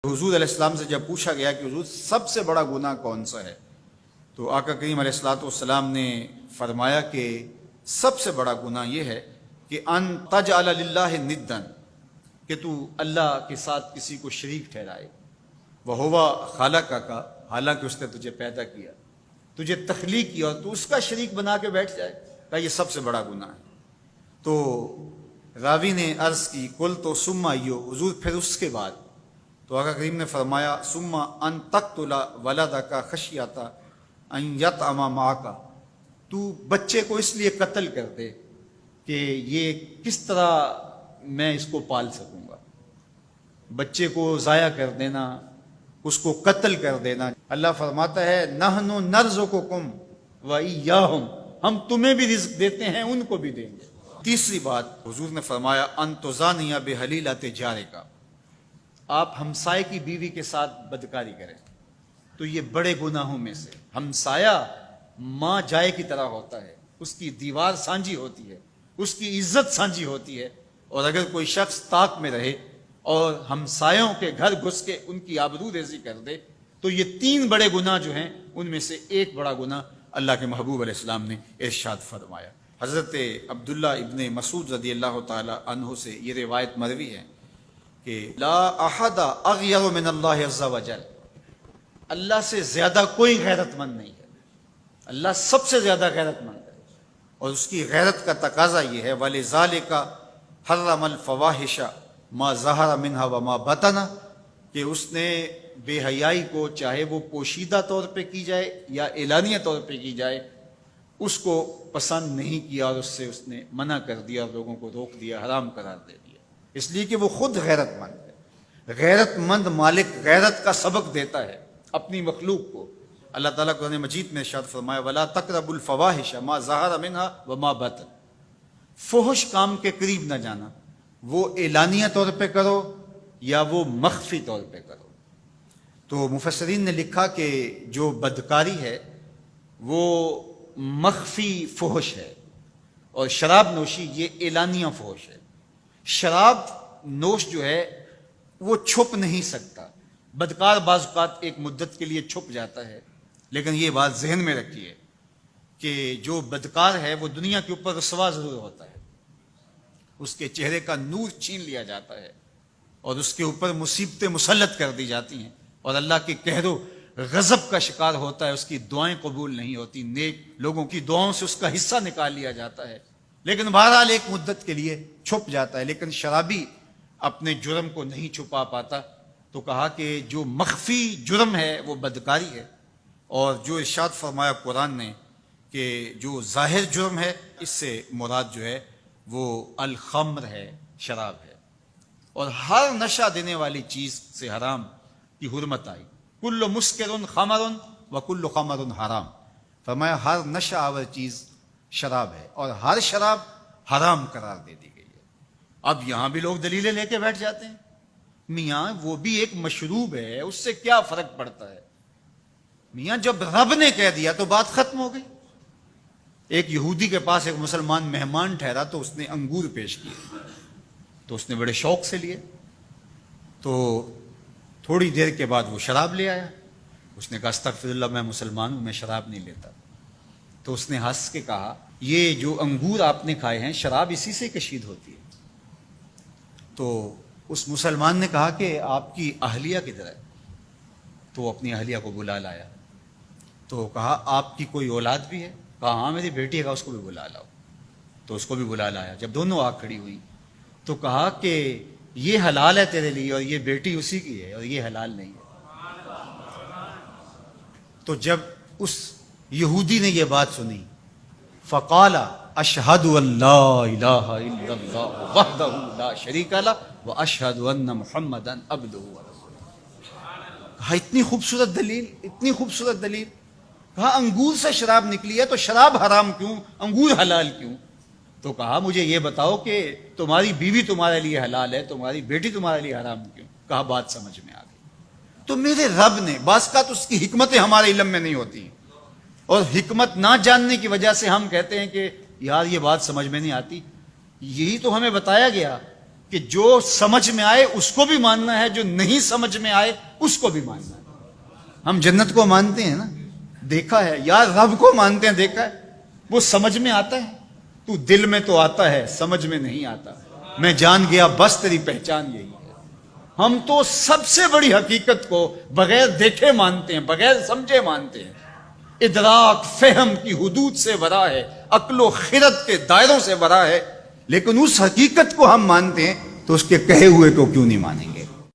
حضور علیہ السلام سے جب پوچھا گیا کہ حضور سب سے بڑا گناہ کون سا ہے، تو آقا کریم علیہ السلام نے فرمایا کہ سب سے بڑا گناہ یہ ہے کہ ان تجعل للہ ندا، کہ تو اللہ کے ساتھ کسی کو شریک ٹھہرائے، وہو خالقک، حالانکہ اس نے تجھے پیدا کیا، تجھے تخلیق کیا اور تو اس کا شریک بنا کے بیٹھ جائے، کہ یہ سب سے بڑا گناہ ہے۔ تو راوی نے عرض کی کل تو ثم ایو، حضور پھر اس کے بعد؟ تو آقا کریم نے فرمایا ثم ان تقتل ولدک خشیۃ ان یطعم معک، تو بچے کو اس لیے قتل کر دے کہ یہ کس طرح میں اس کو پال سکوں گا، بچے کو ضائع کر دینا، اس کو قتل کر دینا۔ اللہ فرماتا ہے نحن نرزقکم وایاہم، ہم تمہیں بھی رزق دیتے ہیں، ان کو بھی دیں گے۔ تیسری بات حضور نے فرمایا ان تزانی بحلیلۃ جارک، آپ ہمسائے کی بیوی کے ساتھ بدکاری کریں، تو یہ بڑے گناہوں میں سے۔ ہمسایہ ماں جائے کی طرح ہوتا ہے، اس کی دیوار سانجھی ہوتی ہے، اس کی عزت سانجھی ہوتی ہے، اور اگر کوئی شخص طاق میں رہے اور ہمسایوں کے گھر گھس کے ان کی آبرو ریزی کر دے، تو یہ تین بڑے گناہ جو ہیں ان میں سے ایک بڑا گناہ اللہ کے محبوب علیہ السلام نے ارشاد فرمایا۔ حضرت عبداللہ ابن مسعود رضی اللہ تعالی عنہ سے یہ روایت مروی ہے کہ لا احد اغیر من اللہ عز وجل، اللہ سے زیادہ کوئی غیرت مند نہیں ہے، اللہ سب سے زیادہ غیرت مند ہے، اور اس کی غیرت کا تقاضا یہ ہے وَلِذَالِكَ حَرَّمَ الْفَوَاحِشَ مَا ظَهَرَ مِنْهَا وَمَا بَطَنَ، کہ اس نے بے حیائی کو چاہے وہ پوشیدہ طور پہ کی جائے یا اعلانیہ طور پہ کی جائے، اس کو پسند نہیں کیا، اور اس نے منع کر دیا، لوگوں کو روک دیا، حرام قرار دے دیا، اس لیے کہ وہ خود غیرت مند ہے۔ غیرت مند مالک غیرت کا سبق دیتا ہے اپنی مخلوق کو۔ اللہ تعالیٰ قرآن مجید میں ارشاد فرمایا وَلَا تَقْرَبُوا الْفَوَاحِشَ مَا ظَهَرَ مِنْهَا وَمَا بَطَنَ، فحش کام کے قریب نہ جانا، وہ اعلانیہ طور پہ کرو یا وہ مخفی طور پہ کرو۔ تو مفسرین نے لکھا کہ جو بدکاری ہے وہ مخفی فحش ہے، اور شراب نوشی یہ اعلانیہ فحش ہے۔ شراب نوش جو ہے وہ چھپ نہیں سکتا، بدکار بعض اوقات ایک مدت کے لیے چھپ جاتا ہے، لیکن یہ بات ذہن میں رکھیے کہ جو بدکار ہے وہ دنیا کے اوپر رسوا ضرور ہوتا ہے، اس کے چہرے کا نور چھین لیا جاتا ہے، اور اس کے اوپر مصیبتیں مسلط کر دی جاتی ہیں، اور اللہ کے قہر و غضب کا شکار ہوتا ہے، اس کی دعائیں قبول نہیں ہوتی، نیک لوگوں کی دعاؤں سے اس کا حصہ نکال لیا جاتا ہے، لیکن بہرحال ایک مدت کے لیے چھپ جاتا ہے۔ لیکن شرابی اپنے جرم کو نہیں چھپا پاتا، تو کہا کہ جو مخفی جرم ہے وہ بدکاری ہے، اور جو ارشاد فرمایا قرآن نے کہ جو ظاہر جرم ہے اس سے مراد جو ہے وہ الخمر ہے، شراب ہے، اور ہر نشہ دینے والی چیز سے حرام کی حرمت آئی۔ کل مسکر خمر وکل خمر حرام، فرمایا ہر نشہ آور چیز شراب ہے، اور ہر شراب حرام قرار دے دی گئی ہے۔ اب یہاں بھی لوگ دلیلیں لے کے بیٹھ جاتے ہیں، میاں وہ بھی ایک مشروب ہے، اس سے کیا فرق پڑتا ہے؟ میاں جب رب نے کہہ دیا تو بات ختم ہو گئی۔ ایک یہودی کے پاس ایک مسلمان مہمان ٹھہرا، تو اس نے انگور پیش کیے، تو اس نے بڑے شوق سے لیے، تو تھوڑی دیر کے بعد وہ شراب لے آیا۔ اس نے کہا استغفر اللہ، میں مسلمان ہوں، میں شراب نہیں لیتا۔ تو اس نے ہنس کے کہا یہ جو انگور آپ نے کھائے ہیں شراب اسی سے کشید ہوتی ہے۔ تو اس مسلمان نے کہا کہ آپ کی اہلیہ کدھر ہے؟ تو اپنی اہلیہ کو بلا لایا، تو کہا آپ کی کوئی اولاد بھی ہے؟ کہا ہاں میری بیٹی ہے، اس کو بھی بلا لاؤ۔ تو اس کو بھی بلا لایا۔ جب دونوں آ کھڑی ہوئی تو کہا کہ یہ حلال ہے تیرے لیے، اور یہ بیٹی اسی کی ہے، اور یہ حلال نہیں ہے۔ تو جب اس یہودی نے یہ بات سنی فقال اشہد ان لا الہ الا اللہ وحدہ لا شریک لہ واشہد ان محمدا عبدہ ورسولہ۔ کہا اتنی خوبصورت دلیل، اتنی خوبصورت دلیل۔ کہا انگور سے شراب نکلی ہے تو شراب حرام کیوں، انگور حلال کیوں؟ تو کہا مجھے یہ بتاؤ کہ تمہاری بیوی تمہارے لیے حلال ہے، تمہاری بیٹی تمہارے لیے حرام کیوں؟ کہا بات سمجھ میں آ گئی۔ تو میرے رب نے، بعض کا تو اس کی حکمتیں ہمارے علم میں نہیں ہوتی، اور حکمت نہ جاننے کی وجہ سے ہم کہتے ہیں کہ یار یہ بات سمجھ میں نہیں آتی۔ یہی تو ہمیں بتایا گیا کہ جو سمجھ میں آئے اس کو بھی ماننا ہے، جو نہیں سمجھ میں آئے اس کو بھی ماننا ہے۔ ہم جنت کو مانتے ہیں نا، دیکھا ہے، یا رب کو مانتے ہیں، دیکھا ہے، وہ سمجھ میں آتا ہے، تو دل میں تو آتا ہے، سمجھ میں نہیں آتا۔ میں جان گیا بس تیری پہچان یہی ہے۔ ہم تو سب سے بڑی حقیقت کو بغیر دیکھے مانتے ہیں، بغیر سمجھے مانتے ہیں۔ ادراک فہم کی حدود سے ورا ہے، عقل و خرد کے دائروں سے ورا ہے، لیکن اس حقیقت کو ہم مانتے ہیں تو اس کے کہے ہوئے کو کیوں نہیں مانیں گے؟